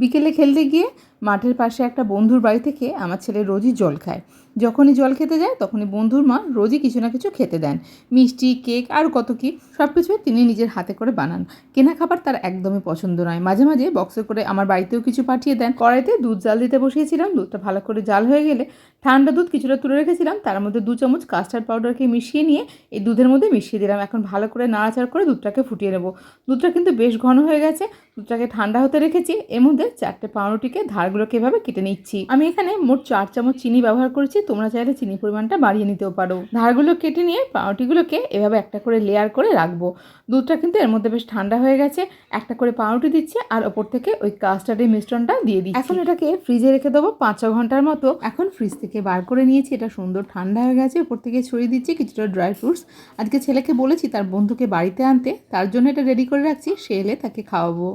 বিকেলে খেলতে গিয়ে মাঠের পাশে একটা বন্ধুর বাড়ি থেকে আমার ছেলে রোজই জল খায়। যখনই জল খেতে যায় তখনই বন্ধুর মা রোজই কিছু না কিছু খেতে দেন, মিষ্টি, কেক আর কত কী সব কিছুই তিনি নিজের হাতে করে বানান। কেনা খাবার তার একদমই পছন্দ নয়। মাঝে মাঝে বক্সে করে আমার বাড়িতেও কিছু পাঠিয়ে দেন। কড়াইতে দুধ জাল দিতে বসিয়েছিলাম, দুধটা ভালো করে জাল হয়ে গেলে ঠান্ডা দুধ কিছুটা তুলে রেখেছিলাম, তার মধ্যে 2 চামচ কাস্টার্ড পাউডারকে মিশিয়ে নিয়ে এই দুধের মধ্যে মিশিয়ে দিলাম। এখন ভালো করে নাড়াচাড়া করে দুধটাকে ফুটিয়ে নেব। দুধটা কিন্তু বেশ ঘন হয়ে গেছে। দুধটাকে ঠান্ডা হতে রেখেছি। এর মধ্যে 4টে পাউরুটিকে ধারগুলোকে এভাবে কেটে নিচ্ছি। আমি এখানে মোট 4 চামচ চিনি ব্যবহার করেছি, তোমরা চাইলে চিনির পরিমাণটা বাড়িয়ে নিতেও পারো। ধারগুলো কেটে নিয়ে পাউরুটিগুলোকে এভাবে একটা করে লেয়ার করে রাখবো। দুধটা কিন্তু এর মধ্যে বেশ ঠান্ডা হয়ে গেছে। একটা করে পাউরুটি দিচ্ছি আর ওপর থেকে ওই কাস্টার্ডের মিশ্রণটা দিয়ে দিচ্ছি। এখন এটাকে ফ্রিজে রেখে দেবো 5-6 ঘন্টার মতো। এখন ফ্রিজ থেকে বার করে নিয়েছি, এটা সুন্দর ঠান্ডা হয়ে গেছে। ওপর থেকে ছড়িয়ে দিচ্ছি কিছুটা ড্রাই ফ্রুটস। আজকে ছেলেকে বলেছি তার বন্ধুকে বাড়িতে আনতে, তার জন্য এটা রেডি করে রাখছি, সে এলে তাকে খাওয়াবো।